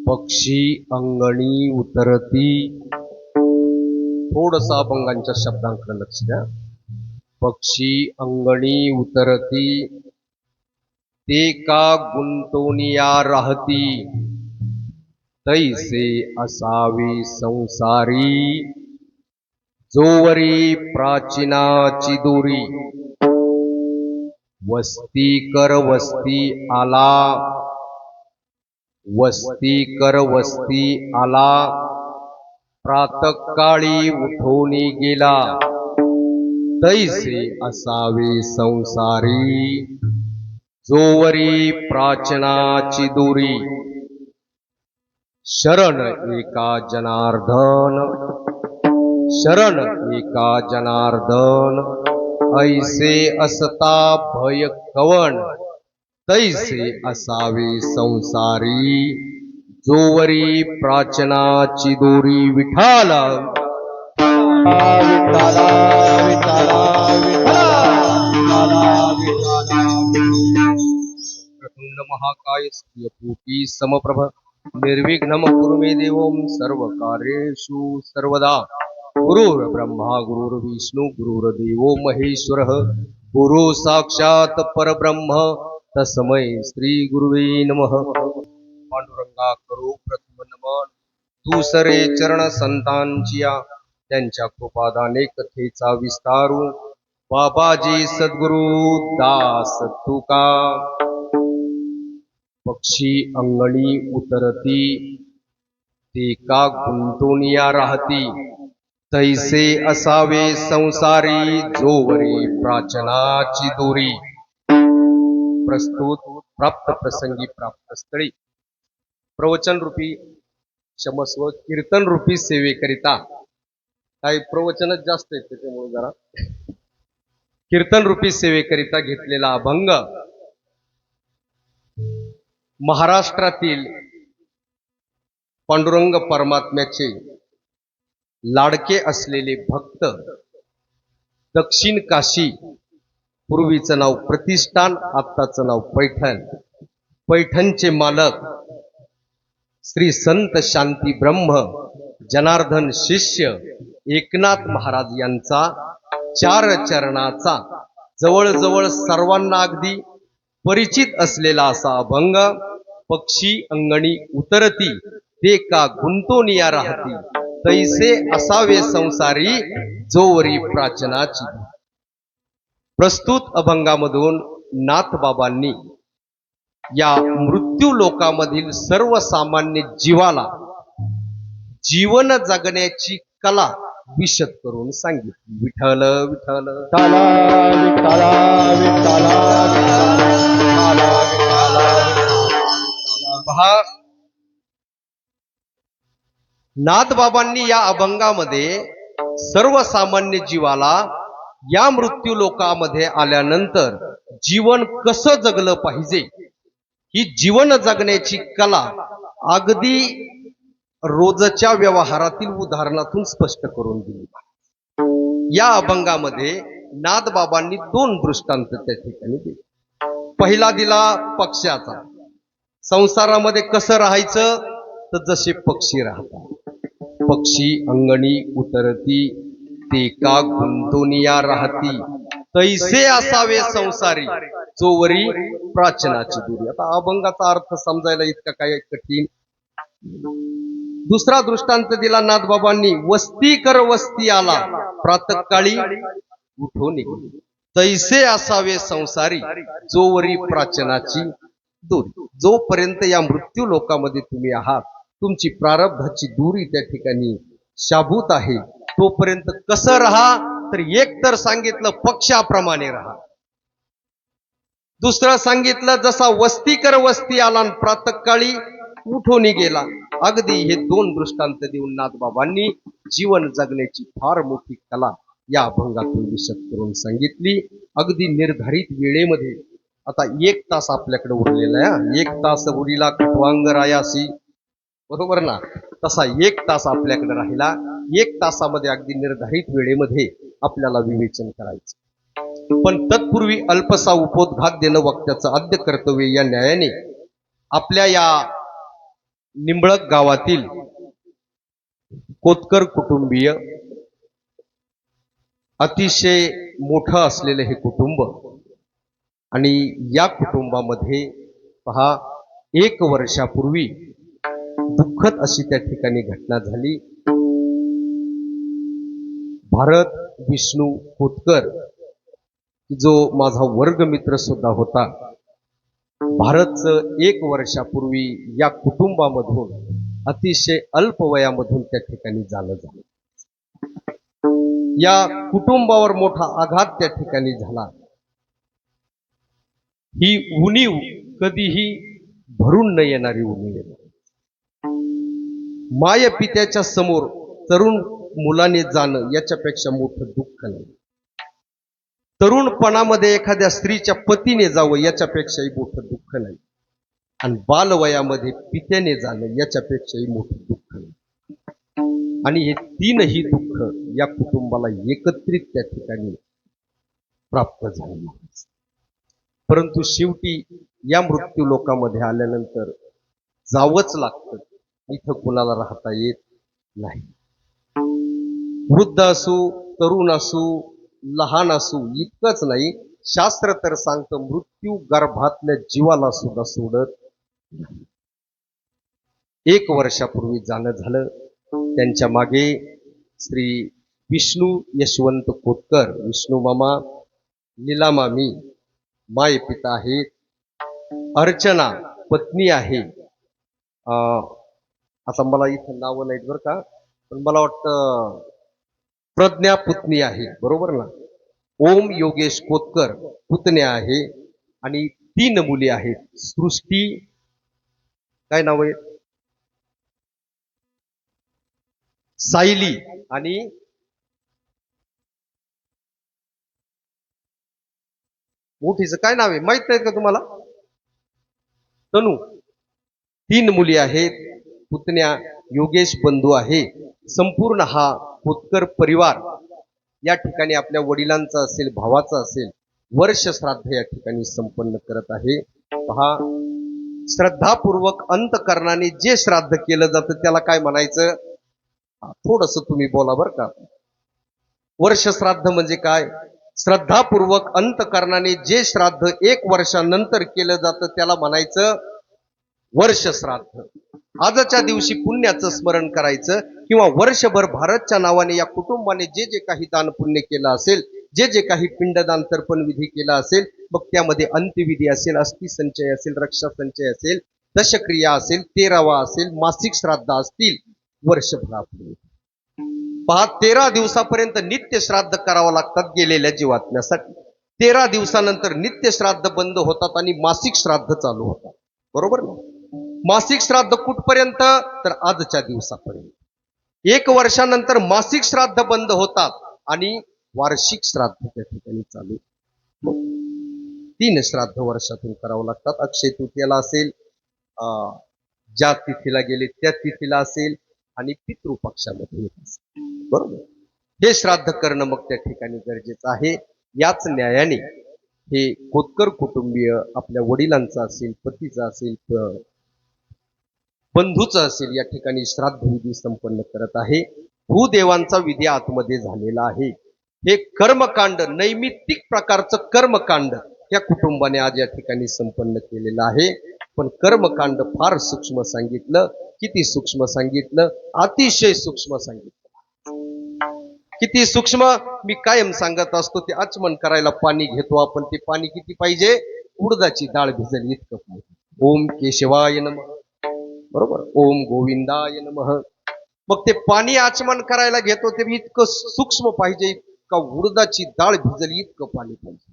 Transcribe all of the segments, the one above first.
पक्षी अंगणी उतरती. थोडसा अभंगांच्या शब्दांकडे लक्ष द्या. पक्षी अंगणी उतरती, ते का गुंतोनिया राहती. तैसे असावे संसारी, जोवरी प्राचीनाची दोरी. वस्ती कर वस्ती आला, वस्ती कर वस्ती आला. प्रातःकाळी उठोनी गेला, तैसे असावे संसारी, जोवरी प्राचीनाची दोरी. शरण एका जनार्दन, शरण एका जनार्दन. ऐसे असता भय कवन, तैसे असावे संसारी, जोवरी प्राचीनाची दोरी. विठाल विठाला विठाला प्रचंड महाकाय सूर्यकोटी समप्रभ निर्विघ्नं कुरु मे देवं सर्वकार्येषु सर्वदा. गुरुर्ब्रह्मा गुरुर्विष्णू गुरुर्देवो महेश्वरः, गुरु साक्षात परब्रह्म तस्मै श्री गुरुवे नमः. पांडुरंगा करो प्रथम नमन, दुसरे चरण संतांचिया, त्यांच्या कृपादाने कथेचा विस्तारू. बाबाजी सद्गुरु दास तुका. पक्षी अंगणी उतरती, ते का गुंतोनिया राहती. तैसे असावे संसारी, जोवरी प्राचीनाची दोरी. प्रस्तुत प्राप्त प्रसंगी प्राप्त स्थळी प्रवचन रूपी क्षमस्व कीर्तन रूपी सेवेकरिता. काही प्रवचनच जास्त आहेत त्याच्यामुळे जरा कीर्तन रूपी सेवेकरिता घेतलेला अभंग. महाराष्ट्रातील पांडुरंग परमात्म्याचे लाडके असलेले भक्त, दक्षिण काशी, पूर्वीचं नाव प्रतिष्ठान, आत्ताचं नाव पैठण, पैठणचे मालक श्री संत शांती ब्रह्म जनार्दन शिष्य एकनाथ महाराज यांचा चार चरणाचा जवळजवळ सर्वांना अगदी परिचित असलेला असा अभंग. पक्षी अंगणी उतरती, ते का गुंतोनिया राहती. तैसे असावे संसारी, जोवरी प्राचीनाची. प्रस्तुत अभंगामधून नाथबाबांनी या मृत्यू लोकामधील सर्वसामान्य जीवाला जीवन जगण्याची कला विशद करून सांगितली. विठ्ठल विठ्ठल विठ्ठला विठ्ठला विठ्ठला पहा, नाथबाबांनी या अभंगामध्ये सर्वसामान्य जीवाला या मृत्यू लोकामध्ये आल्यानंतर जीवन कसं जगलं पाहिजे, ही जीवन जगण्याची कला अगदी रोजच्या व्यवहारातील उदाहरणातून स्पष्ट करून दिली. या अभंगामध्ये नाथबाबांनी दोन दृष्टांत त्या ठिकाणी दिले. पहिला दिला पक्ष्याचा. संसारामध्ये कसं राहायचं, तर जसे पक्षी राहतात. पक्षी अंगणी उतरती, ते का गुंतोनिया राहती. तैसे असावे संसारी, जोवरी प्राचीनाची दोरी. आता अभंगाचा अर्थ समजायला इतका काय कठीण. दुसरा दृष्टांत दिला नाथबाबांनी. वस्ती कर वस्ती आला, प्रातःकाळी उठून निघाली. तैसे असावे संसारी, जोवरी प्राचीनाची दोरी. जोपर्यंत या मृत्यू लोकामध्ये तुम्ही आहात, तुमची प्रारब्धाची दोरी त्या ठिकाणी शाबूत आहे, तोपर्यंत कसं राहा, तर एक तर सांगितलं पक्षाप्रमाणे राहा. दुसरं सांगितलं जसा वस्ती कर वस्ती आला, प्रातःकाळी उठून गेला. अगदी हे दोन दृष्टांत देऊन नाथबाबांनी जीवन जगण्याची फार मोठी कला या अभंगातून विशद करून सांगितली. अगदी निर्धारित वेळेमध्ये. आता 1 तास आपल्याकडे उरलेला आहे. 1 तास उरीला खटवांग रायासी, बरोबर ना. तसा 1 तास आपल्याकडे राहिला. 1 तासामध्ये अगदी निर्धारित वेळेमध्ये आपल्याला विवेचन करायचं. पण तत्पूर्वी अल्पसा उपोद्घात देणं वक्त्याचं आद्य कर्तव्य. या न्यायाने आपल्या या निंबळक गावातील कोतकर कुटुंबीय अतिशय मोठं असलेलं हे कुटुंब आणि या कुटुंबामध्ये पहा 1 वर्षापूर्वी दुःखद अशी त्या ठिकाणी घटना झाली. भारत विष्णू कोतकर जो माझा वर्गमित्र सुद्धा होता, भारतचं 1 वर्षापूर्वी या कुटुंबामधून अतिशय अल्प वयामधून त्या ठिकाणी झालं. या कुटुंबावर मोठा आघात त्या ठिकाणी झाला. ही उणीव कधीही भरून न येणारी उणीव आहे. माय पित्याच्या समोर तरुण मुलाने जाणं याच्यापेक्षा मोठं दुःख नाही. तरुणपणामध्ये एखाद्या स्त्रीच्या पतीने जावं याच्यापेक्षाही मोठं दुःख नाही. आणि बालवयामध्ये पित्याने जाणं याच्यापेक्षाही मोठं दुःख नाही. आणि हे तीनही दुःख या कुटुंबाला एकत्रित त्या ठिकाणी प्राप्त झाले. परंतु शेवटी या मृत्यू लोकांमध्ये आल्यानंतर जावंच लागतं. इथं कुणाला राहता येत नाही. वृद्ध असू, तरुण असू, लहान असू इतकंच नाही, शास्त्र तर सांगतं मृत्यू गर्भातल्या जीवाला सुद्धा सोडत नाही. 1 वर्षापूर्वी जाणं झालं. त्यांच्या मागे श्री विष्णू यशवंत कोतकर, विष्णू मामा, लीला मामी माय पिता आहेत. अर्चना पत्नी आहे. आता मला इथं नावं नाहीत बरं का, पण मला वाटतं प्रज्ञा पुतणी आहे, बरोबर ना. ओम योगेश कोतकर पुतण्या आहे. आणि 3 मुली आहेत. सृष्टी, काय नाव आहे, सायली आणि मोठीचं काय नाव आहे माहित नाही का तुम्हाला? तनू. 3 मुली आहेत. पुतण्या योगेश बंधू आहे. संपूर्ण हा कोतकर परिवार या ठिकाणी आपल्या वडिलांचा असेल, भावाचा असेल, वर्ष श्राद्ध या ठिकाणी संपन्न करत आहे. पहा, श्रद्धापूर्वक अंतकरणाने जे श्राद्ध केलं जातं त्याला काय म्हणायचं? थोडस तुम्ही बोला बरं का. वर्ष श्राद्ध म्हणजे काय? श्रद्धापूर्वक अंतकरणाने जे श्राद्ध 1 वर्षानंतर केलं जातं त्याला म्हणायचं वर्ष श्राद्ध. आजच्या दिवशी पुण्याचं स्मरण करायचं किंवा वर्षभर भारतच्या नावाने या कुटुंबाने जे जे काही दान पुण्य केलं असेल, जे जे काही पिंडदान तर्पण विधी केला असेल, मग त्यामध्ये अंत्यविधी असेल, अस्थि संचय असेल, रक्षा संचय असेल, दशक्रिया असेल, 13वा असेल, मासिक श्राद्ध असतील, वर्षभरापूर्वी पहा 13 दिवसापर्यंत नित्य श्राद्ध करावं लागतात गेलेल्या जीवात्म्यासाठी. 13 दिवसानंतर नित्य श्राद्ध बंद होतात आणि मासिक श्राद्ध चालू होतात, बरोबर ना. मासिक श्राद्ध कुठपर्यंत? तर आजच्या दिवसापर्यंत. 1 वर्षानंतर मासिक श्राद्ध बंद होतात आणि वार्षिक श्राद्ध त्या ठिकाणी चालू. 3 श्राद्ध वर्षातून करावं लागतात. अक्षय तृतीयाला असेल, ज्या तिथीला गेले त्या तिथीला असेल, आणि पितृपक्षामध्ये येत असेल, बरोबर. हे श्राद्ध करणं मग त्या ठिकाणी गरजेचं आहे. याच न्यायाने हे कोतकर कुटुंबीय आपल्या वडिलांचा असेल, पतीचा असेल, बंधूचा असेल, या ठिकाणी श्राद्ध विधी संपन्न करत आहे. भूदेवांचा विधी आतमध्ये झालेला आहे. हे कर्मकांड, नैमित्तिक प्रकारचं कर्मकांड या कुटुंबाने आज या ठिकाणी संपन्न केलेलं आहे. पण कर्मकांड फार सूक्ष्म सांगितलं. किती सूक्ष्म सांगितलं? अतिशय सूक्ष्म सांगितलं. किती सूक्ष्म? मी कायम सांगत असतो, ते आचमन करायला पाणी घेतो आपण, ते पाणी किती पाहिजे? उडदाची डाळ भिजल इतकं पाहिजे. ओम केशवाय नमः, बरोबर, ओम गोविंदाय नमः. मग ते पाणी आचमन करायला घेतो ते इतकं सूक्ष्म पाहिजे का उडदाची डाळ भिजल इतकं पाणी पाहिजे.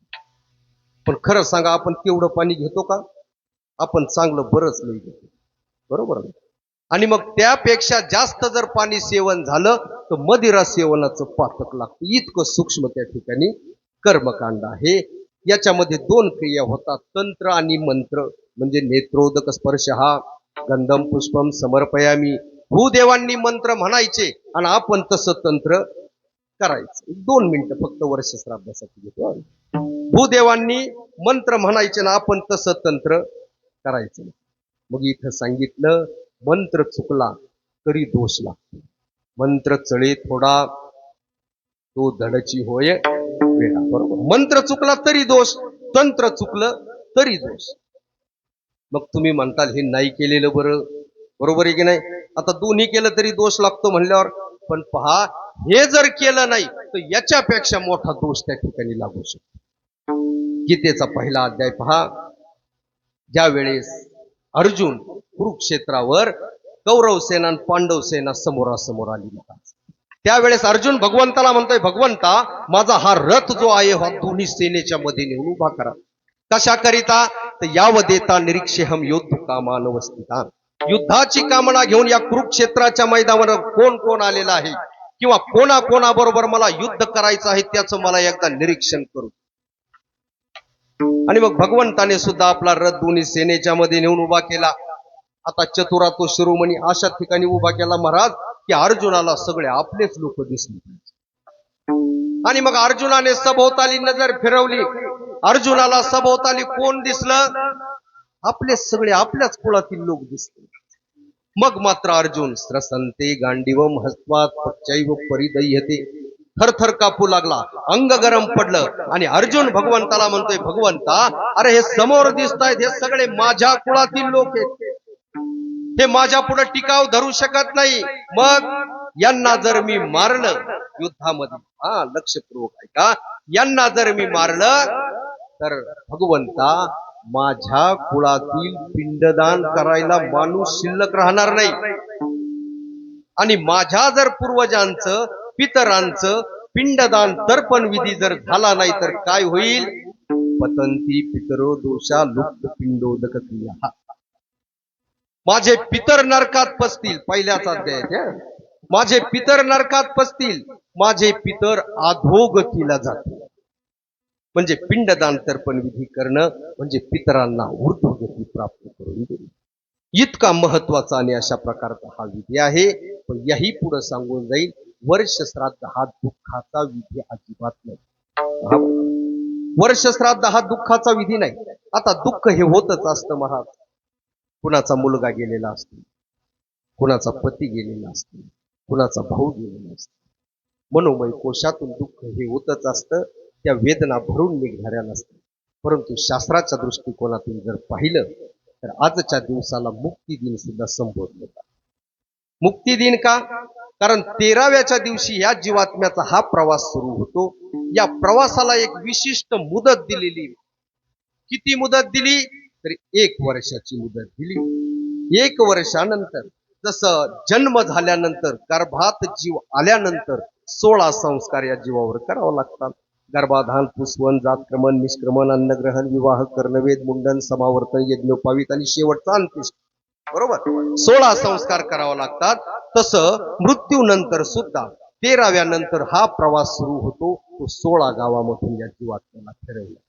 पण खरं सांगा, आपण तेवढं पाणी घेतो का? आपण चांगलं बरंच नाही घेतो, बरोबर. आणि मग त्यापेक्षा जास्त जर पाणी सेवन झालं तर मदिरा सेवनाचं पातक लागतं. इतकं सूक्ष्म त्या ठिकाणी कर्मकांड आहे. याच्यामध्ये 2 क्रिया होतात, तंत्र आणि मंत्र. म्हणजे नेत्रोदक स्पर्श हा गंधम पुष्पम समर्पयामी. भूदेवांनी मंत्र म्हणायचे आणि आपण तसं तंत्र करायचं. 2 मिनिटं फक्त वर्ष श्राद्धासाठी घेतो. भूदेवांनी मंत्र म्हणायचे ना आपण तसं तंत्र करायचं. मग इथं सांगितलं मंत्र चुकला तरी दोष लागतो. मंत्र चळे थोडा तो धडची होय वेळा. बरोबर. मंत्र चुकला तरी दोष, तंत्र चुकलं तरी दोष. मग तुम्ही म्हणताल हे नाही केलेलं बरं, बरोबर आहे की नाही? आता दोन्ही केलं तरी दोष लागतो म्हणल्यावर, पण पहा हे जर केलं नाही तर याच्यापेक्षा मोठा दोष त्या ठिकाणी लागू शकतो. गीतेचा पहिला अध्याय पहा. ज्या वेळेस अर्जुन कुरुक्षेत्रावर कौरव सेना आणि पांडव सेना समोरासमोर आली होता, त्यावेळेस अर्जुन भगवंताला म्हणतोय, भगवंता माझा हा रथ जो आहे हा दोन्ही सेनेच्या मध्ये नेऊन उभा करा. कशा करिता? तर यावदेता निरीक्षेहम योद्धु कामानवस्थिता. युद्धाची कामना घेऊन या कुरुक्षेत्राच्या मैदानावर कोण कोण आलेला आहे किंवा कोणाकोणाबरोबर मला युद्ध करायचं आहे त्याचं मला एकदा निरीक्षण करू. आणि मग भगवंताने सुद्धा आपला रथ दोन्ही सेनेच्या मध्ये नेऊन उभा केला. आता चतुरा तो शिरोमणी अशा ठिकाणी उभा केला महाराज की अर्जुनाला सगळे आपलेच लोक दिसले. आणि मग अर्जुनाने सभोवताली नजर फिरवली. अर्जुनाला सभोवताली कोण दिसलं? आपले सगळे आपल्याच कुळातील लोक दिसले. मग मात्र अर्जुन स्रसंते गांडीवम हस्त्वात पक्षैव परिदह्यते, थरथर कापू लागला, अंग गरम पडलं. आणि अर्जुन भगवंताला म्हणतोय, भगवंता अरे हे समोर दिसतायत हे सगळे माझ्या कुळातील लोक आहेत, हे माझ्या पुढे टिकाव धरू शकत नाही. मग यांना जर मी मारलं युद्धामध्ये, लक्षपूर्वक ऐका, यांना जर मी मारलं तर भगवंता माझ्या कुळातील पिंडदान करायला माणूस शिल्लक राहणार नाही. आणि माझ्या जर पूर्वजांचं पितरांचं पिंडदान तर्पण विधी जर झाला नाही तर काय होईल? पतंती पितरो दोषा लुप्त पिंडोदक क्रिया. माझे पितर नरकात पसतील. पहिल्याच अध्यायात, माझे पितर नरकात पसतील, माझे पितर अधोगतीला जातील. म्हणजे पिंडदान तर्पण विधी करणं म्हणजे पितरांना ऊर्ध्वगती प्राप्त करून देणे, इतका महत्वाचा आणि अशा प्रकारचा हा विधी आहे. पण याही पुढे सांगून जाईल, वर्ष श्राद्ध हा दुःखाचा विधी अजिबात नाही. वर्ष श्राद्ध हा दुःखाचा विधी नाही. आता दुःख हे होतच असतं महाराज. कुणाचा मुलगा गेलेला असतो, कुणाचा पती गेलेला असतो, कुणाचा भाऊ गेलेला असतो. मनोमय कोशातून दुःख हे होतच असतं. त्या वेदना भरून निघणाऱ्या नसतात. परंतु शास्त्राच्या दृष्टिकोनातून जर पाहिलं तर आजच्या दिवसाला मुक्ती दिन सुद्धा संबोधलं जातं. मुक्ती दिन का? कारण 13व्याच्या दिवशी या जीवात्म्याचा हा प्रवास सुरू होतो. या प्रवासाला एक विशिष्ट मुदत दिलेली. किती मुदत दिली? तर 1 वर्षाची मुदत दिली. 1 वर्षानंतर, जसं जन्म झाल्यानंतर गर्भात जीव आल्यानंतर 16 संस्कार या जीवावर करावं लागतात. गर्भाधान, पुस्वन, जातक्रमण, निष्क्रमण, अन्नग्रहण, विवाह, कर्णवेद, मुंडन, समावर्तन, यज्ञोपवीत आणि शेवटचा अंत्येष्टी. बरोबर, 16 संस्कार करावे लागतात. तसं मृत्यूनंतर सुद्धा 13व्या नंतर हा प्रवास सुरू होतो. तो 16 गावामधून या जीवात्म्याला फिरवला.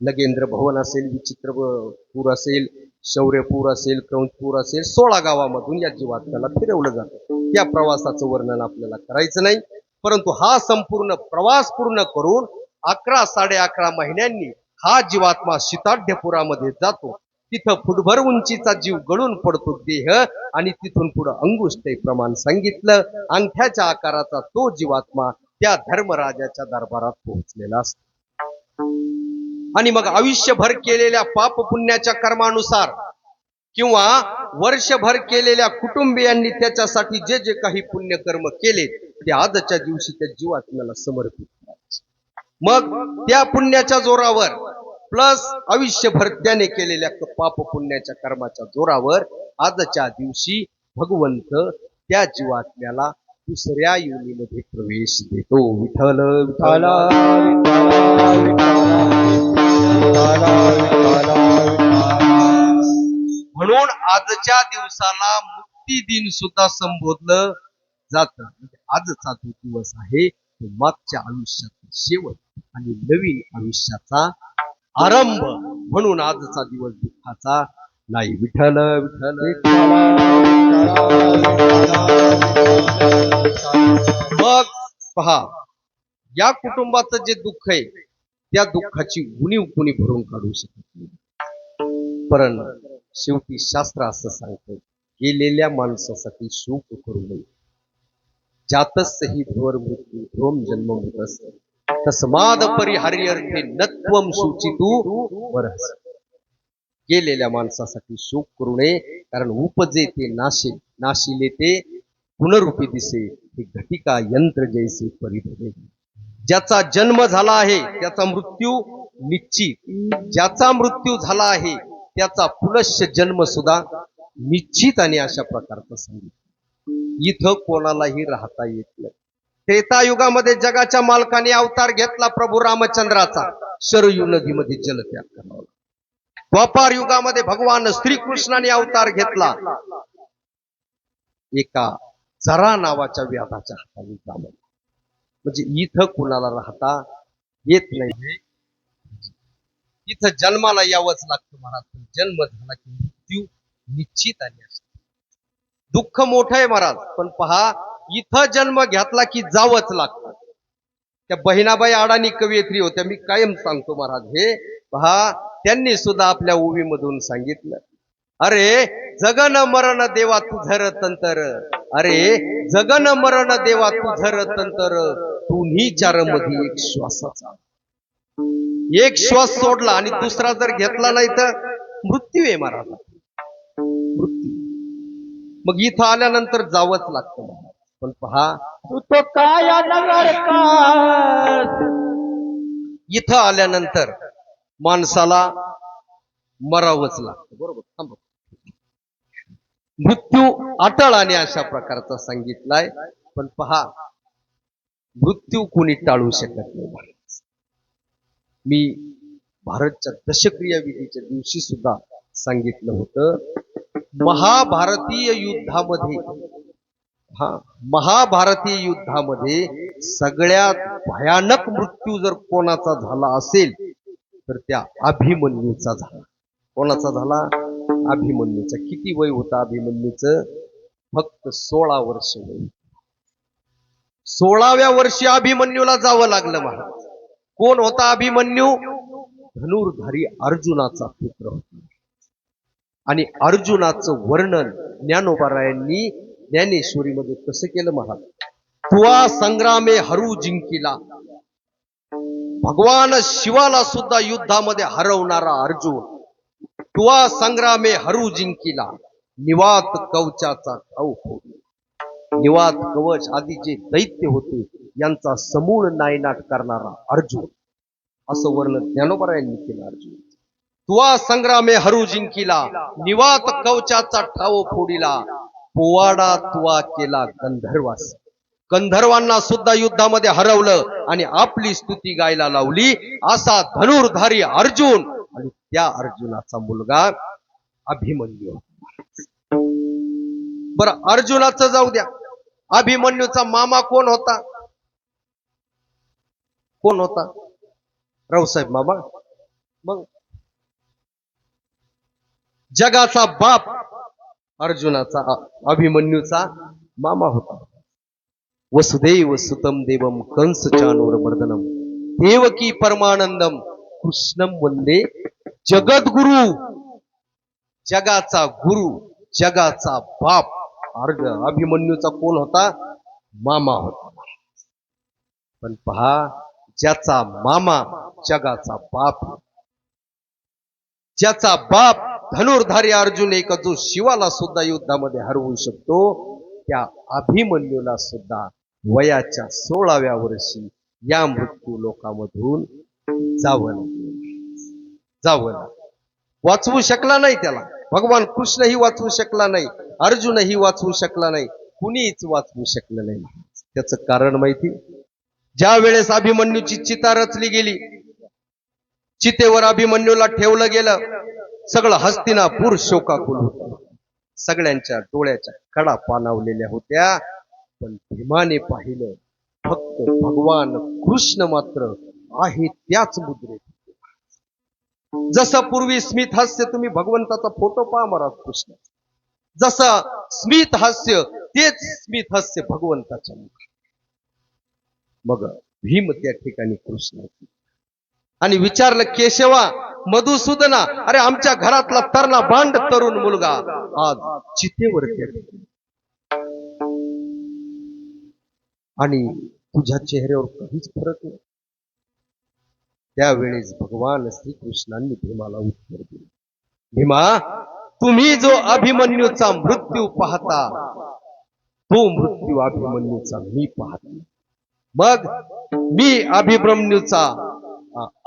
नगेंद्र भवन असेल, विचित्रपूर असेल, शौर्यपूर असेल, क्रौंचपूर असेल, 16 गावामधून या जीवात्म्याला फिरवलं जातं. या प्रवासाचं वर्णन आपल्याला करायचं नाही. परंतु हा संपूर्ण प्रवास पूर्ण करून 11 11.5 महिन्यांनी हा जीवात्मा शीताढ्यपुरामध्ये जातो. तिथं फुटभर उंचीचा जीव गळून पडतो देह, आणि तिथून पुढे अंगुष्ठे प्रमाण सांगितलं अंगठ्याच्या आकाराचा तो जीवात्मा त्या धर्मराजाच्या दरबारात पोहोचलेला असतो. आणि मग आयुष्यभर केलेल्या पाप पुण्याच्या कर्मानुसार किंवा वर्षभर केलेल्या कुटुंबियांनी त्याच्यासाठी जे जे काही पुण्यकर्म केले ते आजच्या दिवशी त्या जीवात्म्याला समर्पित करायचे. मग त्या पुण्याच्या जोरावर प्लस आयुष्यभर त्याने केलेल्या पाप पुण्याच्या कर्माच्या जोरावर आजच्या दिवशी भगवंत त्या जीवात्म्याला दुसऱ्या योनीमध्ये प्रवेश देतो. विठ्ठल विठ्ठल म्हणून आजच्या दिवसाला मुक्ती दिन सुद्धा संबोधलं जातं. आजचा जो दिवस आहे तो मागच्या आयुष्याचा शेवट आणि नवीन आयुष्याचा आरंभ, म्हणून आजचा दिवस दुःखाचा नाही. विठ्ठल विठ्ठल. मग पहा, या कुटुंबाचं जे दुःख आहे त्या दुःखाची उणीव कोणी भरून काढू शकत नाही. पण शेवटी शास्त्र असं सांगतं गेलेल्या माणसासाठी शोक करू नये. जातच ही ध्रुवर मृत्यू ध्रुवम जन्म मृतस तस्माद परिहार्यर्थे नत्वम शुचितू वरस. गेलेल्या माणसासाठी शोक करू नये, कारण उपजे ते नाशे नाशिले ते पुनरुपी दिसे हे घटिका यंत्र जैसे परिधे. ज्याचा जन्म झाला आहे त्याचा मृत्यू निश्चित, ज्याचा मृत्यू झाला आहे त्याचा पुनश्च जन्म सुद्धा निश्चित. आणि अशा प्रकारचं सांगितलं. इथं कोणालाही राहता येत नाही. त्रेतायुगामध्ये जगाच्या मालकाने अवतार घेतला प्रभू रामचंद्राचा, शरयू नदीमध्ये जलत्याग करावा. द्वापार युगामध्ये भगवान श्रीकृष्णाने अवतार घेतला, एका जरा नावाच्या व्याधाच्या हाताने जावं. म्हणजे इथं कुणाला राहता येत नाही. इथं जन्माला यावंच लागतं महाराज. जन्म झाला की मृत्यू निश्चित आणि असतो. दुःख मोठं आहे महाराज, पण पहा इथं जन्म घेतला की जावंच लागतं. त्या बहिणाबाई अडाणी कवयित्री होत्या, मी कायम सांगतो महाराज हे पहा, त्यांनी सुद्धा आपल्या ओवीमधून सांगितलं, अरे जगन मरण देवा तुझर तंतर, अरे जगन मरण देवा तुझर तंतर, तुम्ही चार मध्ये एक श्वासाचा. एक श्वास सोडला आणि दुसरा जर घेतला नाही तर मृत्यू आहे महाराज, मृत्यू. मग इथं आल्यानंतर जावंच लागतं महाराज. पण पहा तू तो काया नगर का, इथं आल्यानंतर माणसाला मरावंच लागतं. बरोबर, थांबा. मृत्यू अटळ आणि अशा प्रकारचा सांगितलाय. पण पहा मृत्यू कोणी टाळू शकत नाही. मी भारतच्या दशक्रिया विधीच्या दिवशी सुद्धा सांगितलं होतं, महाभारतीय युद्धामध्ये, महाभारतीय युद्धामध्ये सगळ्यात भयानक मृत्यू जर कोणाचा झाला असेल तर त्या अभिमन्यूचा झाला. कोणाचा झाला? अभिमन्यूचा. किती वय होता अभिमन्यूचं? फक्त 16 वर्ष वय. 16व्या वर्षी अभिमन्यूला जावं लागलं महाराज. कोण होता अभिमन्यू? धनुर्धारी अर्जुनाचा पुत्र होता. आणि अर्जुनाचं वर्णन ज्ञानोबारायांनी ज्ञानेश्वरीमध्ये कसं केलं महाराज? तुआ संग्रामे हरू जिंकिला. भगवान शिवाला सुद्धा युद्धामध्ये हरवणारा अर्जुन, तुआ संग्रामे हरू जिंकिला, निवात कवचाचा ठाऊ फोडला. निवात कवच आदी जे दैत्य होते यांचा समूळ नायनाट करणारा अर्जुन, असं वर्णन ज्ञानोबारायांनी केलं अर्जुन. तुआ संग्रामे हरू जिंकिला, निवात कवचाचा ठाव फोडिला, पोवाडा तुआ केला गंधर्वास. गंधर्वांना सुद्धा युद्धामध्ये हरवलं आणि आपली स्तुती गायला लावली. असा धनुर्धारी अर्जुन, आणि त्या अर्जुनाचा मुलगा अभिमन्यू. बरं, अर्जुनाचं जाऊ द्या, अभिमन्यूचा मामा कोण होता? कोण होता? रावसाहेब मामा. मग जगाचा बाप अर्जुनाचा, अभिमन्यूचा मामा होता. वसुदेव सुतम देवम कंस चाणूर मर्दनम देवकी परमानंदम कृष्णम वंदे जगद्गुरु. जगाचा गुरु, जगाचा बाप अभिमन्यूचा कोण होता? मामा होता. पण पहा, ज्याचा मामा जगाचा बाप, ज्याचा बाप धनुर्धारी अर्जुन एक, जो शिवाला सुद्धा युद्धामध्ये हरवू शकतो, त्या अभिमन्यूला सुद्धा वयाच्या 16व्या वर्षी या मृत्यू लोकामधून जावं लागलं. वाचवू शकला नाही त्याला. भगवान कृष्णही वाचवू शकला नाही, अर्जुनही वाचवू शकला नाही, कुणीच वाचवू शकलं नाही. त्याचं कारण माहिती? ज्या वेळेस अभिमन्यूची चिता रचली गेली, चितेवर अभिमन्यूला ठेवलं गेलं, सगळं हस्तिनापूर शोकाकुल होतं. सगळ्यांच्या डोळ्याच्या कडा पाणावलेल्या होत्या. पण भीमाने पाहिलं, फक्त भगवान कृष्ण मात्र आहे त्याच मुद्रेत. जसं पूर्वी स्मित हास्य, तुम्ही भगवंताचा फोटो पहा महाराज कृष्ण, जसं स्मित हास्य तेच स्मित हास्य भगवंताच्या मुखात. मग भीम त्या ठिकाणी कृष्ण. आणि विचारलं, केशवा, मधुसूदना, अरे आमच्या घरातला तरणा बांड तरुण मुलगा आज चितेवरती आहे. आणि तुझ्या चेहऱ्यावर काहीच फरक नाही. त्यावेळेस भगवान श्रीकृष्णांनी भीमाला उत्तर दिले, भीमा, तुम्ही जो अभिमन्यूचा मृत्यू पाहता, तो मृत्यू अभिमन्यूचा मी पाहतो. मग मी अभिमन्यूचा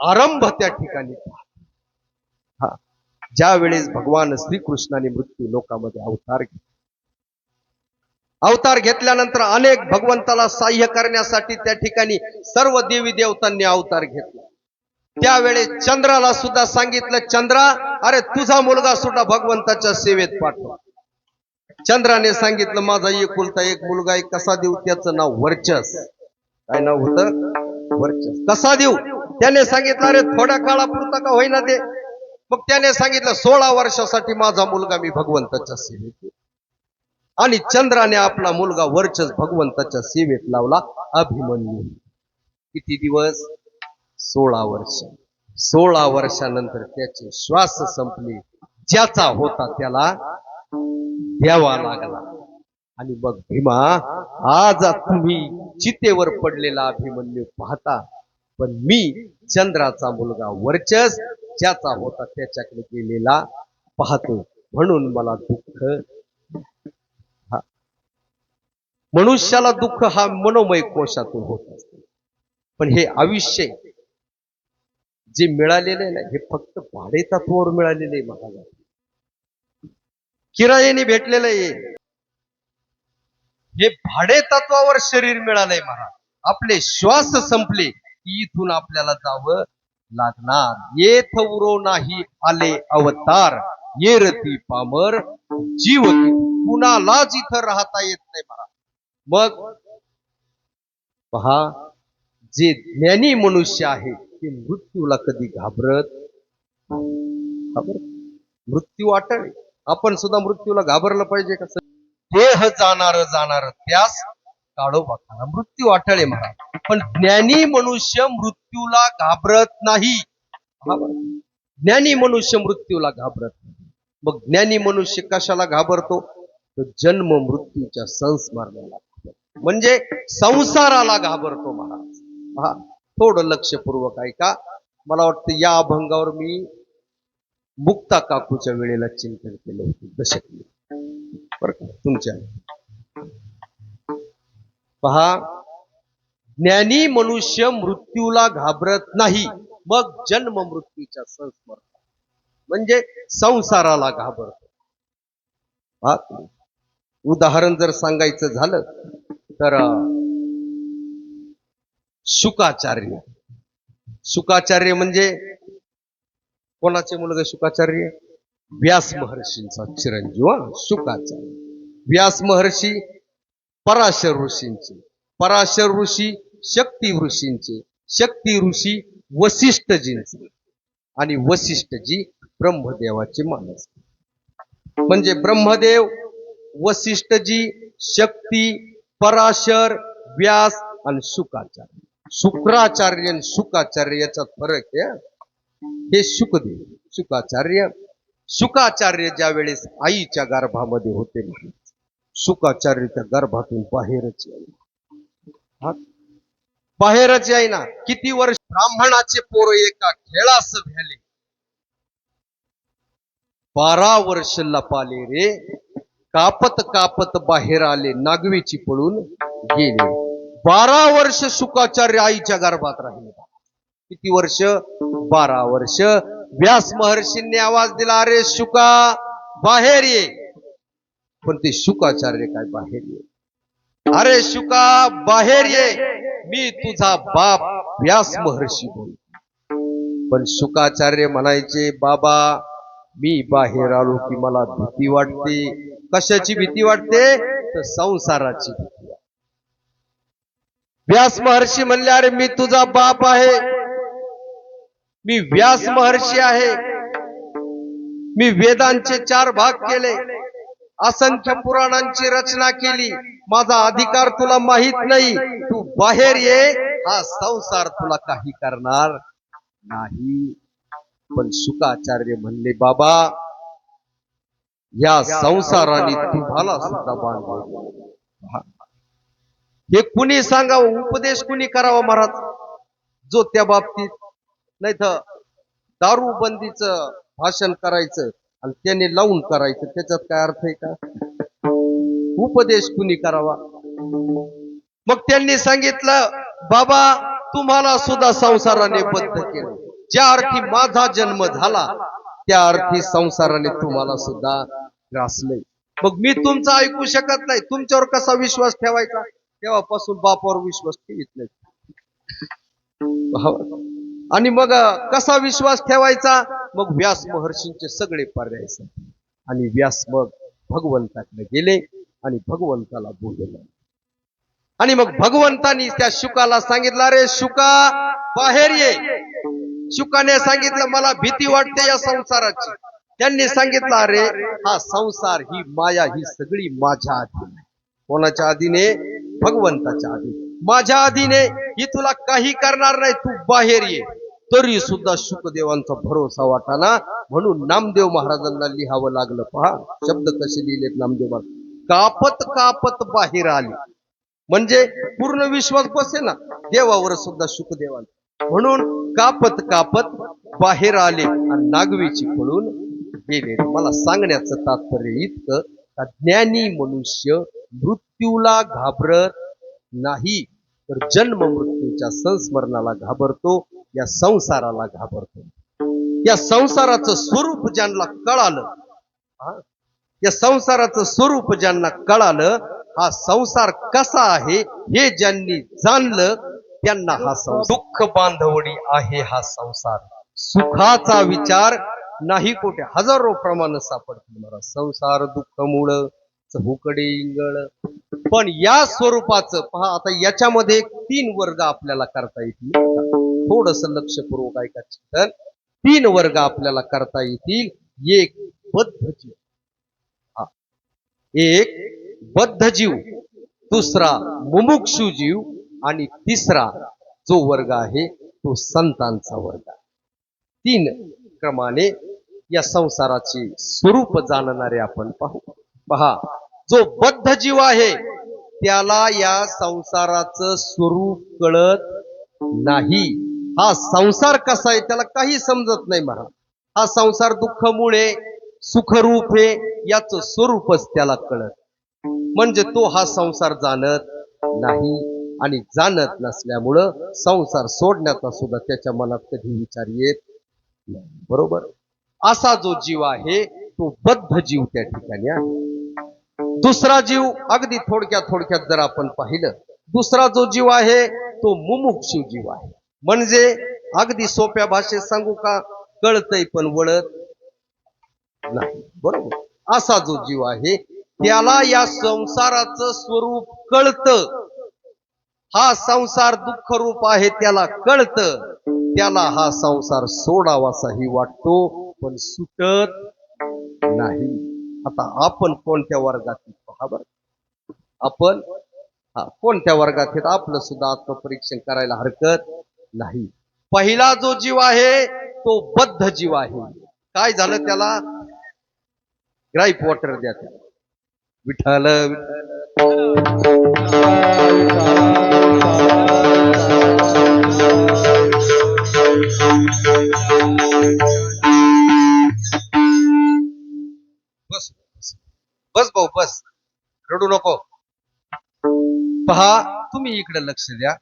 आरंभ त्या ठिकाणी पाहतो. ज्या वेळेस भगवान श्रीकृष्णाने मृत्यू लोकामध्ये अवतार घेतल्यानंतर अनेक भगवंताला साह्य करण्यासाठी त्या ठिकाणी सर्व देवी देवतांनी अवतार घेतला. त्यावेळेस चंद्राला सुद्धा सांगितलं, चंद्रा, अरे तुझा मुलगा सुद्धा भगवंताच्या सेवेत पाठव. चंद्राने सांगितलं, माझा एकुलता एक मुलगा आहे, कसा देऊ? त्याचं नाव वर्चस. काय नाव होतं? वर्चस. कसा देऊ? त्याने सांगितलं, अरे थोड्या काळापुरता का होईना दे. मग त्याने सांगितलं, 16 वर्षासाठी माझा मुलगा मी भगवंताच्या सेवेत. आणि चंद्राने आपला मुलगा वर्चस भगवंताच्या सेवेत लावला, अभिमन्यू. किती दिवस? 16 वर्ष. 16 वर्षानंतर त्याचे श्वास संपले. ज्याचा होता त्याला द्यावा लागला. आणि मग भीमा, आज तुम्ही चितेवर पडलेला अभिमन्यू पाहता, पण मी चंद्राचा मुलगा वर्चस ज्याचा होता त्याच्याकडे गेलेला पाहतो. म्हणून मला दुःख. मनुष्याला दुःख हा मनोमय कोशातून होत असते. पण हे आयुष्य जे मिळालेले नाही, हे फक्त भाडे तत्वावर मिळालेले आहे. महाराज, किरायाने भेटलेलं आहे. हे भाडे तत्वावर शरीर मिळालंय महाराज. आपले श्वास संपले की इथून आपल्याला जावं लागणार. येथ उरो नाही आले अवतार, येरती पामर जीव कुणालाच इथं राहता येत नाही महाराज. मग पहा, जे ज्ञानी मनुष्य आहे ते मृत्यूला कधी घाबरत. मृत्यू अटळ. आपण सुद्धा मृत्यूला घाबरलं पाहिजे का? देह जाणार त्यास काढो बघा. मृत्यू अटळ आहे महाराज. पण ज्ञानी मनुष्य मृत्यूला घाबरत नाही. ज्ञानी मनुष्य मृत्यूला घाबरत नाही. मग ज्ञानी मनुष्य कशाला घाबरतो? तो जन्म मृत्यूच्या संस्मरणाला, म्हणजे संसाराला घाबरतो महाराज. थोडं लक्षपूर्वक ऐका. मला वाटतं या अभंगावर मी मुक्ता काकूच्या वेळेला चिंतन केलं होतं, दशक. बरं का तुमच्या? पहा, ज्ञानी मनुष्य मृत्यूला घाबरत नाही. मग जन्म मृत्यूच्या संस्मरण, म्हणजे संसाराला घाबरतो. उदाहरण जर सांगायचं झालं तर शुकाचार्य. शुकाचार्य म्हणजे कोणाचे मुलगा? शुकाचार्य व्यास महर्षींचा चिरंजीव. शुकाचार्य व्यास महर्षी पराशर ऋषींचे, पराशर ऋषी शक्ती ऋषींचे, शक्ती ऋषी वसिष्ठजींचे, आणि वसिष्ठजी ब्रह्मदेवाचे मानस. म्हणजे ब्रह्मदेव, वसिष्ठजी, शक्ती, पराशर, व्यास आणि शुकाचार्य. शुक्राचार्य आणि शुकाचार्य याच्यात फरक आहे. हे शुकदेव, शुकाचार्य. शुकाचार्य ज्या वेळेस आईच्या गर्भामध्ये होते, शुकाचार्य त्या गर्भातून बाहेरच येईना. बाहेरच येईना. किती वर्ष? ब्राह्मणाचे पोर एका खेळास झाले. 12 वर्ष लपाले रे, कापत कापत बाहेर आले, नागवेची पळून गेले. 12 वर्ष शुकाचार्य आईच्या गर्भात राहिले. किती वर्ष? 12 वर्ष. व्यास महर्षींनी आवाज दिला, अरे शुका बाहेर ये. पण ते शुकाचार्य काय बाहेर ये? अरे शुका बाहेर ये, मी तुझा बाप व्यास महर्षी बोल. पण शुकाचार्य म्हणायचे, बाबा मी बाहेर आलो की मला भीती वाटते. कशाची भीती वाटते? तर संसाराची भीती. व्यास महर्षी म्हणले, अरे मी तुझा बाप आहे, मी व्यास महर्षी आहे, मी वेदांचे 4 भाग केले, असंख्य पुराणांची रचना केली, माझा अधिकार तुला माहित नाही, तू बाहेर ये, हा संसार तुला काही करणार नाही. पण शुकाचार्य म्हणले, बाबा या संसाराने तुम्हाला सुद्धा बांधले. हे कुणी सांगावं, उपदेश कुणी करावा महाराज, जो त्या बाबतीत, नाही तर दारूबंदीचं भाषण करायचं आणि त्याने लावून करायचं, त्याच्यात काय अर्थ आहे का? उपदेश कुणी करावा? मग त्यांनी सांगितलं, बाबा तुम्हाला सुद्धा संसाराने बद्ध केलं. ज्या अर्थी माझा जन्म झाला त्या अर्थी संसाराने तुम्हाला सुद्धा ग्रासलंय. मग मी तुमचं ऐकू शकत नाही, तुमच्यावर कसा विश्वास ठेवायचा? तेव्हापासून बापावर विश्वास ठेवत नाही. आणि मग कसा विश्वास ठेवायचा? मग व्यास महर्षींचे सगळे पर्याय सांगितले आणि व्यास मग भगवंताकडे गेले आणि भगवंताला बोलले. आणि मग भगवंतानी त्या शुकाला सांगितलं, अरे शुका बाहेर ये. शुकाने सांगितलं, मला भीती वाटते या संसाराची. त्यांनी सांगितलं, अरे हा संसार, ही माया, ही सगळी माझ्या अधीन आहे. कोणाच्या अधीने? भगवंताच्या अधीन. माझ्या अधीने, ही तुला काही करणार नाही, तू बाहेर ये. तरी सुद्धा शुकदेवांचा भरोसा वाटाना, म्हणून नामदेव महाराजांना लिहावं लागलं. पहा शब्द कसे लिहिलेत नामदेव महाराज. कापत कापत बाहेर आले, म्हणजे पूर्ण विश्वास बसे ना देवावर सुद्धा शुकदेवांचा. म्हणून कापत कापत बाहेर आले आणि नागवेची पळून गेले. मला सांगण्याचं तात्पर्य इतकं, का ज्ञानी मनुष्य मृत्यूला घाबरत नाही, तर जन्म मृत्यूच्या संस्मरणाला घाबरतो, या संसाराला घाबरतो. या संसाराचं स्वरूप ज्यांना कळालं, या संसाराचं स्वरूप ज्यांना कळालं, हा संसार कसा आहे हे ज्यांनी जाणलं, त्यांना हा संसार दुःख बांधवडी आहे. हा संसार सुखाचा विचार नाही. कोठे हजारो प्रमाण सापडतील मला संसार दुःख मूळ चहुकडे इंगळ. पण या स्वरूपाचं पहा, आता याच्यामध्ये 3 वर्ग आपल्याला करता येतील. थोडस लक्षपूर्वक ऐका चिंतन. 3 वर्ग आपल्याला करता येतील. एक बद्ध जीव, एक बद्ध जीव, दुसरा मुमुक्षु जीव आणि तिसरा जो वर्ग आहे तो संतांचा वर्ग. 3 क्रमाने या संसाराचे स्वरूप जाणणारे आपण पाहू. पहा, जो बद्ध जीव आहे त्याला या संसाराचं स्वरूप कळत नाही. हा संसार कसा आहे त्याला काही समजत नाही महाराज. हा संसार दुःखमुळे सुखरूप आहे याचं स्वरूपच त्याला कळत, म्हणजे तो हा संसार जाणत नाही. आणि जाणत नसल्यामुळं संसार सोडण्याचा सुद्धा त्याच्या मनात कधी विचार येत नाही. बरोबर. असा जो जीव आहे तो बद्ध जीव त्या ठिकाणी आहे. दुसरा जीव अगदी थोडक्यात जर आपण पाहिलं, दुसरा जो जीव आहे तो मुमुक्षु जीव आहे. म्हणजे अगदी सोप्या भाषेत सांगू का, कळतय पण वळत नाही. बरोबर. असा जो जीव आहे त्याला या संसाराचं स्वरूप कळतं. हा संसार दुःख रूप आहे त्याला कळतं. त्याला हा संसार सोडावासाही वाटतो, पण सुटत नाही. आता आपण कोणत्या वर्गात पहा बरं. आपण कोणत्या वर्गात आहेत आपलं सुद्धा आत्मपरीक्षण करायला हरकत नाही. पहिला जो जीव आहे तो बद्ध जीव आहे. काय झालं त्याला? ग्राईप वॉटर द्या त्याला. विठ्ठल बस बस भाऊ बस, रडू नको. पहा तुम्ही इकडे लक्ष द्या.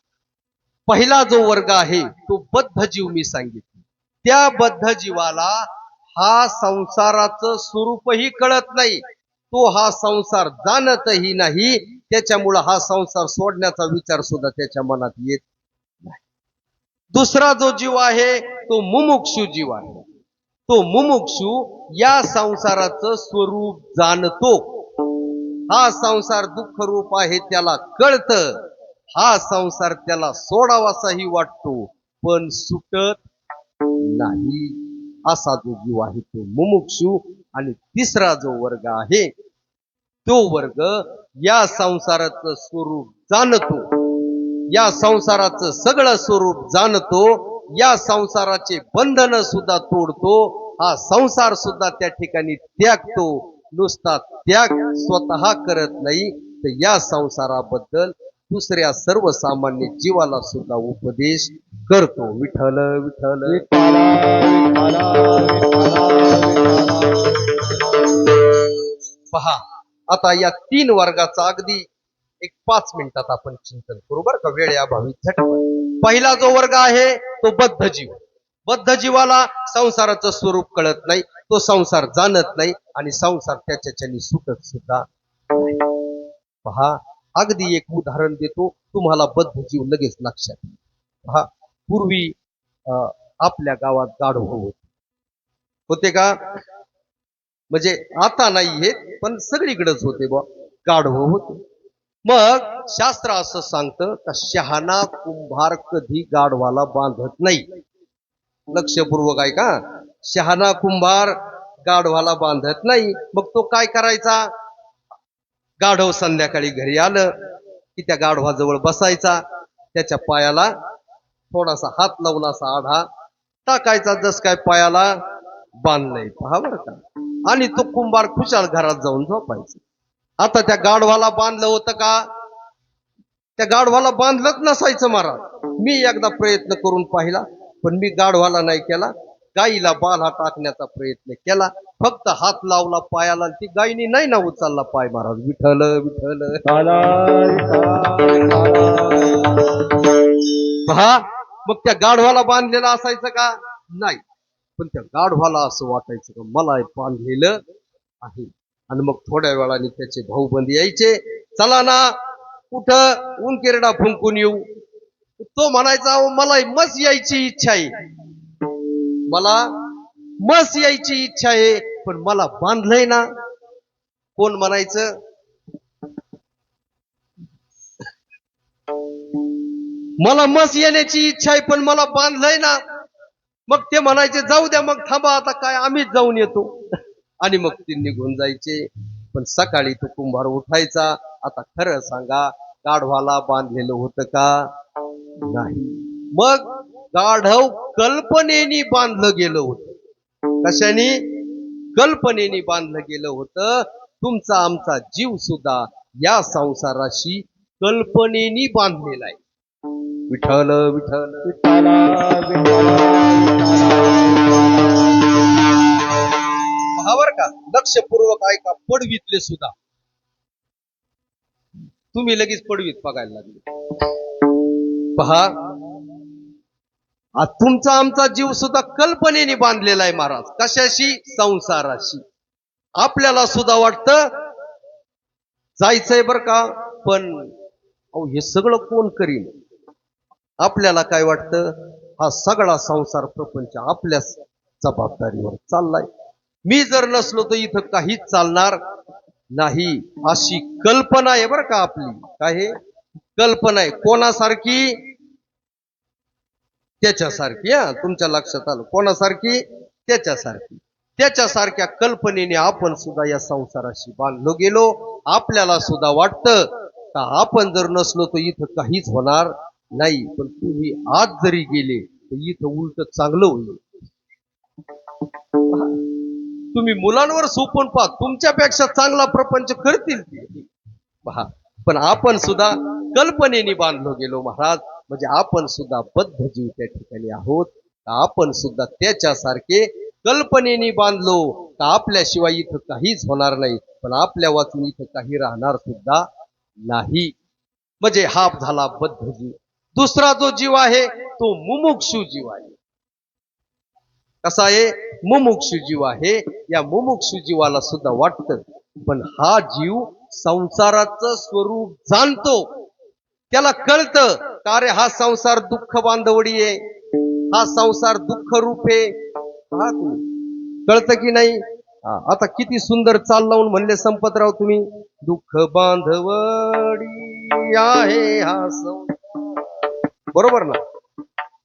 पहिला जो वर्ग आहे तो बद्ध जीव मी सांगितलं. त्या बद्ध जीवाला हा संसाराचं स्वरूपही कळत नाही, तो हा संसार जाणतही नाही. त्याच्यामुळं हा संसार सोडण्याचा विचार सुद्धा त्याच्या मनात येत नाही. दुसरा जो जीव आहे तो मुमुक्षु जीव आहे. तो मुमुक्षु या संसाराचं स्वरूप जाणतो. हा संसार दुःख रूप आहे त्याला कळतं. हा संसार त्याला सोडावासाही वाटतो, पण सुटत नाही. असा जो जीव आहे तो मुमुक्षु. आणि तिसरा जो वर्ग आहे तो वर्ग या संसाराचं स्वरूप जाणतो, या संसाराचं सगळं स्वरूप जाणतो. या संसाराचे बंधन सुद्धा तोडतो, हा संसार सुद्धा त्या ठिकाणी त्यागतो. नुसता त्याग स्वतः करत नाही तर या संसाराबद्दल दुसऱ्या सर्वसामान्य जीवाला सुद्धा उपदेश करतो. विठ्ठल विठ्ठल विठ्ठला विठ्ठला विठ्ठला पहा. आता या 3 वर्गाचा अगदी एक 5 मिनिटात आपण चिंतन करू बरं का, वेळेअभावी झटपट. पहिला जो वर्ग आहे तो बद्ध जीव. बद्ध जीवाला संसाराचं स्वरूप कळत नाही, तो संसार जाणत नाही आणि संसार त्याच्याच्यानी सुटत सुद्धा नाही. पहा, अगदी एक उदाहरण देतो तुम्हाला, बद्ध जीव लगेच लक्षात येईल. पहा, पूर्वी आपल्या गावात गाढव होते का? म्हणजे आता नाही हे, पण सगळीकडेच होते बा, गाढव होते. मग शास्त्र असं सांगतं का शहाणा कुंभार कधी गाढवाला बांधत नाही. लक्षपूर्वक आहे का? शहाणा कुंभार गाढवाला बांधत नाही. मग तो काय करायचा? गाढव संध्याकाळी घरी आलं की त्या गाढवाजवळ बसायचा, त्याच्या पायाला थोडासा हात लावून असा आढा टाकायचा, जस काय पायाला बांधलंय. पहा बरं का. आणि तो कुंभार खुशाल घरात जाऊन झोपायचा. आता त्या गाढवाला बांधलं होतं का? त्या गाढवाला बांधलंच नसायचं महाराज. मी एकदा प्रयत्न करून पाहिला, पण मी गाढवाला नाही केला, गाईला बाला टाकण्याचा प्रयत्न केला. फक्त हात लावला पायाला, ती गायीनी नाही ना उचलला पाय महाराज. विठ्ठल विठ्ठल पहा. मग त्या गाढवाला बांधलेलं असायचं का? नाही. पण त्या गाढवाला असं वाटायचं का मला बांधलेलं आहे. आणि मग थोड्या वेळाने त्याचे भाऊबंद यायचे, चला ना कुठं उंकिरडा फुंकून येऊ. तो म्हणायचा मला मस यायची इच्छा आहे, मला मस यायची इच्छा आहे, पण मला बांधलंय ना. कोण म्हणायचं? मला मस येण्याची इच्छा आहे पण मला बांधलंय ना. मग ते म्हणायचे जाऊ द्या, मग थांबा आता काय आम्हीच जाऊन येतो. आणि मग ते निघून जायचे. पण सकाळी तो कुंभार उठायचा. आता खरं सांगा, गाढवाला बांधलेलं होतं का? नाही. मग गाढव कल्पनेनी बांधलं गेलं होतं. कशाने? कल्पनेनी बांधलं गेलं होतं. तुमचा आमचा जीव सुद्धा या संसाराशी कल्पनेनी बांधलेला आहे. विठ्ठल विठ्ठल विठ्ठला पहावर का, लक्षपूर्वक ऐका. पडवीतले सुद्धा तुम्ही लगेच पडवीत बघायला लागले. पहा, तुमचा आमचा जीव सुद्धा कल्पनेने बांधलेला आहे महाराज. कशाशी? संसाराशी. आपल्याला सुद्धा वाटतं जायचंय बर का, पण हे सगळं कोण करीन? आपल्याला काय वाटतं? हा सगळा संसार प्रपंच आपल्या जबाबदारीवर चाललाय. मी जर नसलो तर इथं काहीच चालणार नाही, अशी कल्पना आहे बरं का आपली. काय कल्पना आहे? कोणासारखी? त्याच्यासारखी. तुमच्या लक्षात आलं? कोणासारखी? त्याच्यासारखी. त्याच्यासारख्या कल्पनेने आपण सुद्धा या संसाराशी बांधलो गेलो. आपल्याला सुद्धा वाटतं का आपण जर नसलो तर इथं काहीच होणार नाही, पण तुम्ही आज जरी गेले तर इथं उलट चांगलं होईल. तुम्ही मुलांवर सोपून पहा, तुमच्यापेक्षा चांगला प्रपंच करतील ते. पहा, पण आपण सुद्धा कल्पनेने बांधलो गेलो महाराज. म्हणजे आपण सुद्धा बद्ध जीव त्या ठिकाणी आहोत. आपण सुद्धा त्याच्यासारखे कल्पनेने बांधलो का आपल्याशिवाय इथं काहीच होणार नाही, पण आपल्या वाचून इथं काही राहणार सुद्धा नाही. म्हणजे हा झाला बद्ध जीव. दुसरा जो जीव आहे तो मुमुक्षु जीव आहे. कसा आहे? मुमुक्षु जीव आहे. या मुमुक्षु जीवाला सुद्धा वाटतं, पण हा जीव संसाराचं स्वरूप जाणतो. त्याला कळतं का रे हा संसार दुःख बांधवडी आहे, हा संसार दुःख रूप आहे. हा तू कळतं की नाही? आता किती सुंदर चाल लावून म्हणले संपतराव तुम्ही, दुःख बांधवडी आहे हा संसार. बरोबर ना?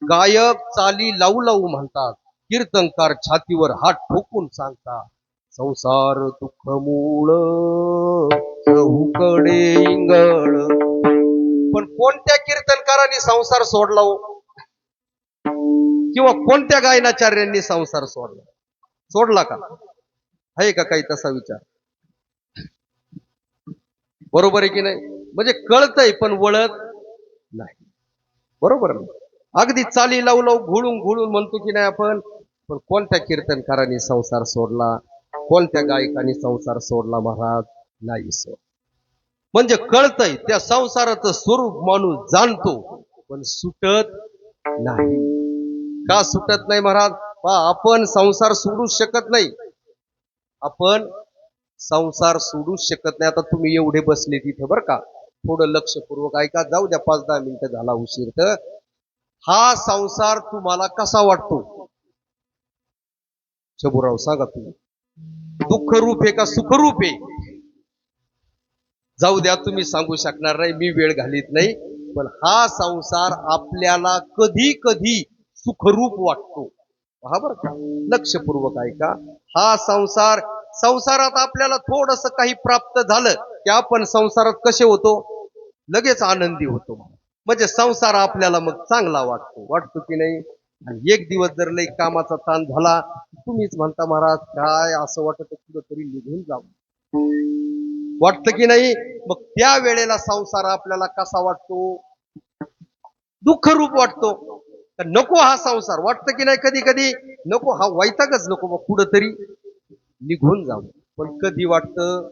गायक चाली लावू लावू म्हणतात, कीर्तनकार छातीवर हात ठोकून सांगतात, संसार दुःख मूळ चहूकडे इंगळ. पण कोणत्या कीर्तनकाराने संसार सोडला हो? किंवा कोणत्या गायनाचार्यांनी संसार सोडला का? आहे का काही तसा विचार? बरोबर आहे की नाही? म्हणजे कळतंय पण वळत नाही. बरोबर ना? अगदी चाली लावू लावू घोळून घोळून म्हणतो की नाही आपण, पण कोणत्या कीर्तनकारांनी संसार सोडला, कोणत्या गायकांनी संसार सोडला महाराज? नाही सोड. म्हणजे कळतंय त्या संसाराचं स्वरूप माणूस जाणतो पण सुटत नाही. का सुटत नाही महाराज? आपण संसार सोडू शकत नाही. आपण संसार सोडू शकत नाही. आता तुम्ही एवढे बसले तिथं बरं का, थोडं लक्षपूर्वक ऐका. जाऊ द्या 5-10 मिनिटं झाला उशीर तर. हा संसार तुम्हाला कसा वाटतो? शबूराव सांगा तुम्ही. दुःख रूप आहे का सुखरूप आहे? जाऊ द्या, तुम्ही सांगू शकणार नाही, मी वेळ घालीत नाही. पण हा संसार आपल्याला कधी कधी सुखरूप वाटतो. पहा बरं का, लक्षपूर्वक ऐका. हा संसारात आपल्याला थोडस काही प्राप्त झालं की आपण संसारात कसे होतो? लगेच आनंदी होतो. म्हणजे संसार आपल्याला मग चांगला वाटतो की नाही? आणि एक दिवस जर लई कामाचा ताण झाला, तुम्हीच म्हणता महाराज काय असं वाटत कुठंतरी निघून जावं, वाटतं की नाही? मग त्या वेळेला संसार आपल्याला कसा वाटतो? दुःख रूप वाटतो. तर नको हा संसार, वाटतं की नाही कधी कधी? नको, हा वैतागच नको, मग कुठंतरी निघून जावं. पण कधी वाटतं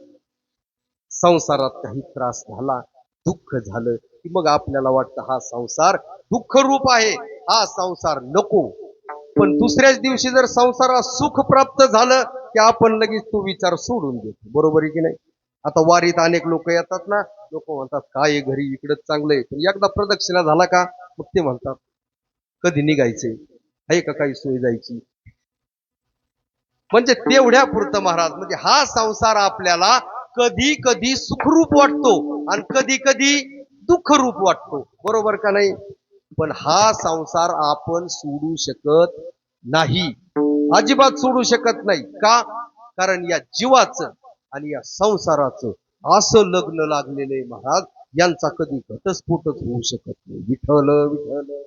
संसारात काही त्रास झाला, दुःख झालं की मग आपल्याला वाटतं हा संसार दुःख रूप आहे, हा संसार नको. पण दुसऱ्याच दिवशी जर संसारात सुख प्राप्त झालं की आपण लगेच तो विचार सोडून देतो. बरोबर आहे की नाही? आता वारीत अनेक लोक येतात ना, लोक म्हणतात काय घरी इकडं चांगलंय, पण एकदा प्रदक्षिणा झाला का मग ते म्हणतात कधी निघायचे, आहे का काही सोय जायची? म्हणजे तेवढ्या पुरतं महाराज. म्हणजे हा संसार आपल्याला कधी कधी सुखरूप वाटतो आणि कधी कधी दुःख रूप वाटतो. बरोबर का नाही? पण हा संसार आपण सोडू शकत नाही, अजिबात सोडू शकत नाही. का? कारण या जीवाचं आणि या संसाराचं असं लग्न लागलेलं आहे महाराज, यांचा कधी घटस्फोटच होऊ शकत नाही. विठ्ठल विठ्ठल.